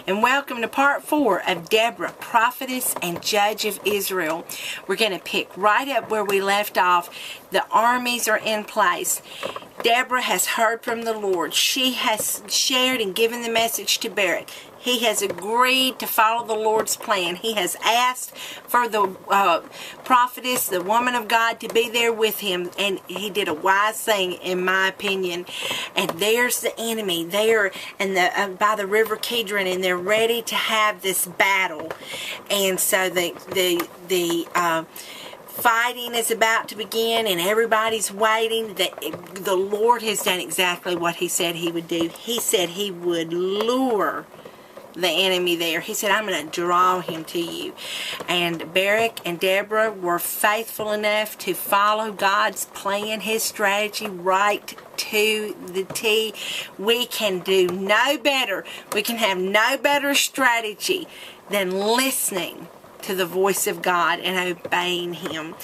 and welcome to part 4 of Deborah, Prophetess and Judge of Israel. We're going to pick right up where we left off. The armies are in place. Deborah has heard from the Lord. She has shared and given the message to Barak. He has agreed to follow the Lord's plan. He has asked for the prophetess, the woman of God, to be there with him. And he did a wise thing, in my opinion. And there's the enemy there and by the river Kidron, and they're ready to have this battle. And so the fighting is about to begin, and everybody's waiting. The Lord has done exactly what he said he would do. He said he would lure the enemy there. He said, I'm going to draw him to you. And Barak and Deborah were faithful enough to follow God's plan, his strategy, right to the T. We can do no better. We can have no better strategy than listening to the voice of God and obeying him.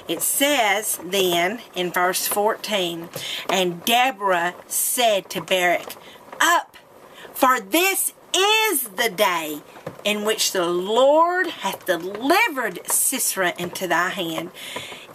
It says then in verse 14, and Deborah said to Barak, up, for this is the day in which the Lord hath delivered Sisera into thy hand.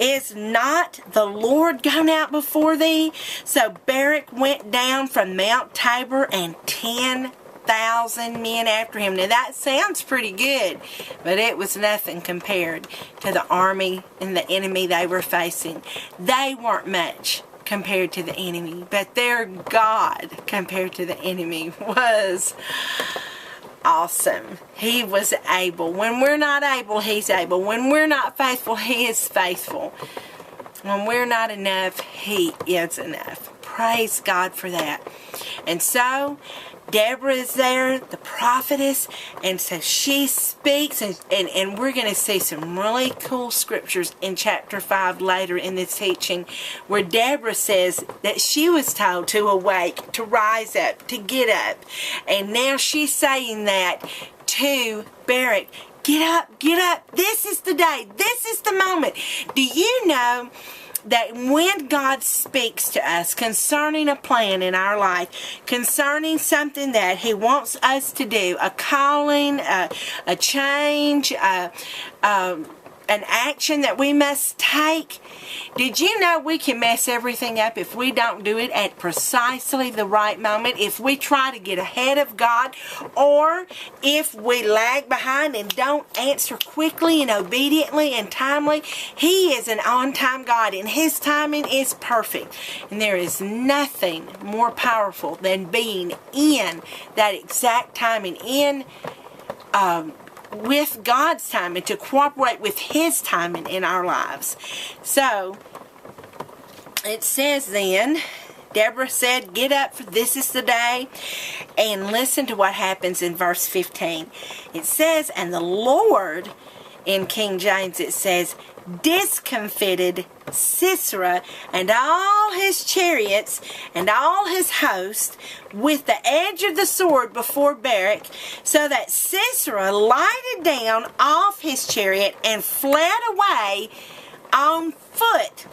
Is not the Lord gone out before thee? So Barak went down from Mount Tabor, and 10,000 men after him. Now that sounds pretty good, but it was nothing compared to the army and the enemy they were facing. They weren't much compared to the enemy, but their God compared to the enemy was awesome. He was able. When we're not able, he's able. When we're not faithful, he is faithful. When we're not enough, he is enough. Praise God for that. And so Deborah is there, the prophetess, and so she speaks, and we're going to see some really cool scriptures in chapter 5 later in this teaching, where Deborah says that she was told to awake, to rise up, to get up, and now she's saying that to Barak. Get up, this is the day, this is the moment. Do you know that when God speaks to us concerning a plan in our life, concerning something that he wants us to do, a calling, a change, an action that we must take, did you know we can mess everything up if we don't do it at precisely the right moment? If we try to get ahead of God, or if we lag behind and don't answer quickly and obediently and timely, he is an on-time God, and his timing is perfect. And there is nothing more powerful than being in that exact timing, with God's timing, to cooperate with his timing in our lives. So it says then, Deborah said, get up, for this is the day. And listen to what happens in verse 15. It says, and the Lord, in King James it says, discomfited Sisera and all his chariots and all his host with the edge of the sword before Barak, so that Sisera lighted down off his chariot and fled away on foot.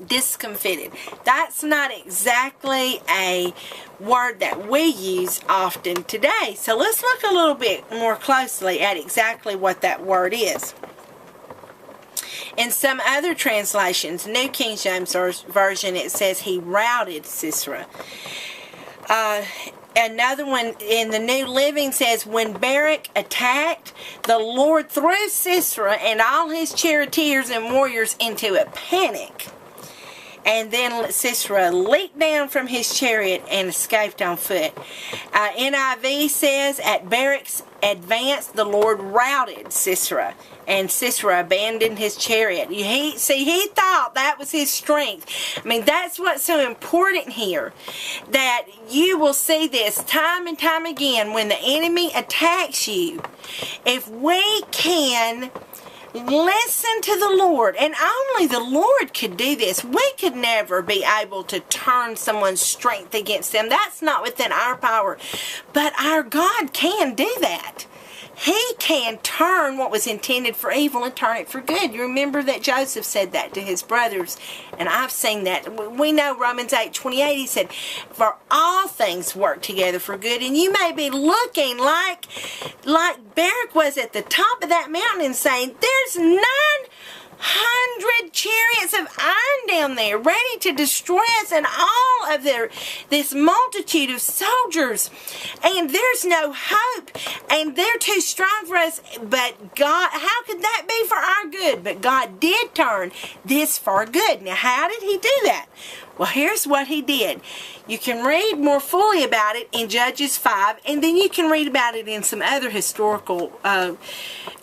Discomfited. That's not exactly a word that we use often today. So let's look a little bit more closely at exactly what that word is. In some other translations, New King James Version, it says he routed Sisera. Another one in the New Living says, when Barak attacked, the Lord threw Sisera and all his charioteers and warriors into a panic. And then Sisera leaped down from his chariot and escaped on foot. NIV says, at Barak's advance, the Lord routed Sisera, and Sisera abandoned his chariot. He thought that was his strength. I mean, that's what's so important here, that you will see this time and time again when the enemy attacks you. If we can listen to the Lord, and only the Lord could do this. We could never be able to turn someone's strength against them. That's not within our power. But our God can do that. He can turn what was intended for evil and turn it for good. You remember that Joseph said that to his brothers, and I've seen that. We know Romans 8:28, he said, for all things work together for good. And you may be looking like Barak was at the top of that mountain and saying, there's 900 chariots of iron down there ready to destroy us, and all of this multitude of soldiers, and there's no hope, and they're too strong for us. But God, how could that be for our good? But God did turn this for good. Now, how did he do that? Well, here's what he did. You can read more fully about it in Judges 5, and then you can read about it in some other historical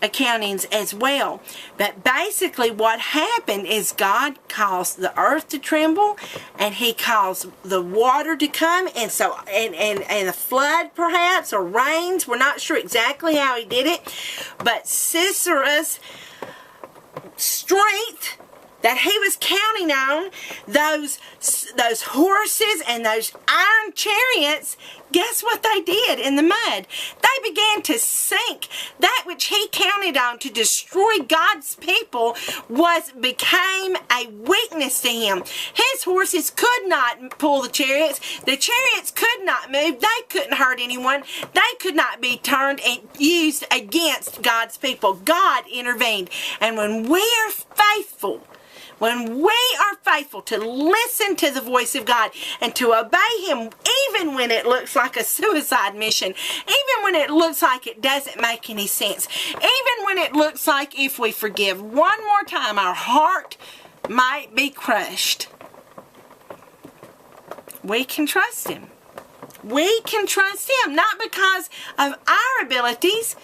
accountings as well. But basically what happened is God caused the earth to tremble, and he caused the water to come, and so and a flood perhaps, or rains. We're not sure exactly how he did it, but Sisera's strength that he was counting on, those horses and those iron chariots, guess what they did in the mud? They began to sink. That which he counted on to destroy God's people became a weakness to him. His horses could not pull the chariots. The chariots could not move. They couldn't hurt anyone. They could not be turned and used against God's people. God intervened. And when we are faithful, to listen to the voice of God and to obey him, even when it looks like a suicide mission, even when it looks like it doesn't make any sense, even when it looks like if we forgive one more time, our heart might be crushed, we can trust him. We can trust him, not because of our abilities.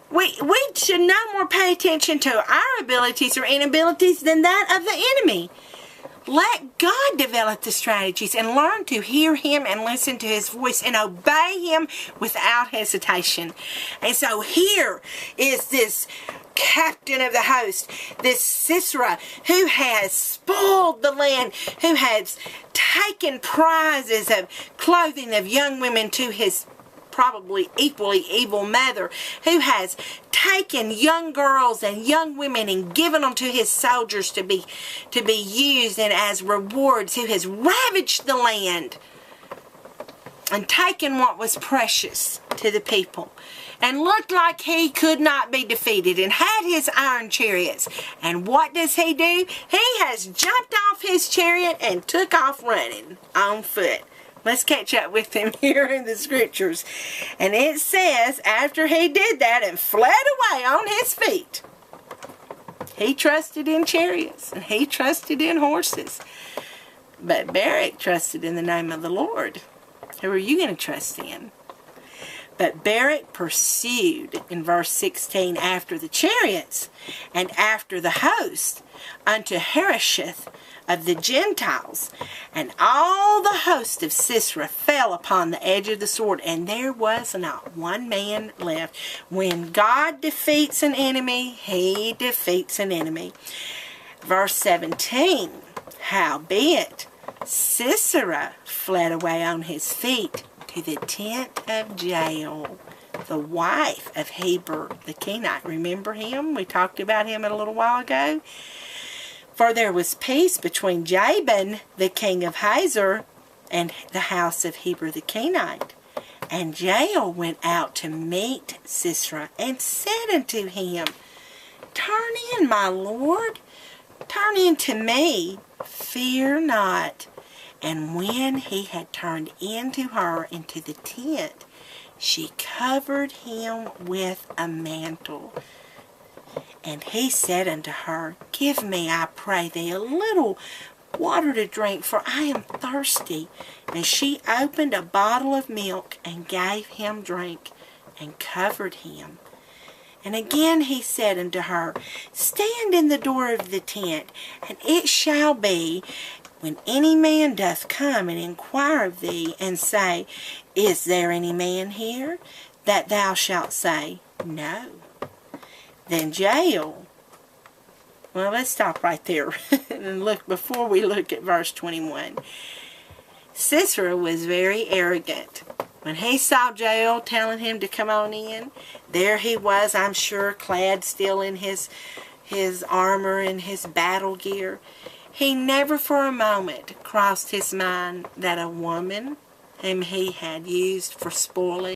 We should no more pay attention to our abilities or inabilities than that of the enemy. Let God develop the strategies and learn to hear him and listen to his voice and obey him without hesitation. And so here is this captain of the host, this Sisera, who has spoiled the land, who has taken prizes of clothing of young women to his probably equally evil mother, who has taken young girls and young women and given them to his soldiers to be used and as rewards, who has ravaged the land and taken what was precious to the people, and looked like he could not be defeated, and had his iron chariots. And what does he do? He has jumped off his chariot and took off running on foot. Let's catch up with him here in the scriptures. And it says, after he did that and fled away on his feet, he trusted in chariots and he trusted in horses. But Barak trusted in the name of the Lord. Who are you going to trust in? But Barak pursued, in verse 16, after the chariots and after the host unto Harosheth of the Gentiles, and all the host of Sisera fell upon the edge of the sword, and there was not one man left. When God defeats an enemy, he defeats an enemy. Verse 17, howbeit Sisera fled away on his feet to the tent of Jael, the wife of Heber the Kenite. Remember him? We talked about him a little while ago. For there was peace between Jabin, the king of Hazor, and the house of Heber the Kenite. And Jael went out to meet Sisera, and said unto him, Turn in, my lord, turn in to me, fear not. And when he had turned into her into the tent, she covered him with a mantle. And he said unto her, Give me, I pray thee, a little water to drink, for I am thirsty. And she opened a bottle of milk, and gave him drink, and covered him. And again he said unto her, Stand in the door of the tent, and it shall be, when any man doth come and inquire of thee, and say, Is there any man here? That thou shalt say, No. Then Jael, well, let's stop right there and look before we look at verse 21. Sisera was very arrogant. When he saw Jael telling him to come on in, there he was, I'm sure, clad still in his armor and his battle gear. He never for a moment crossed his mind that a woman whom he had used for spoiling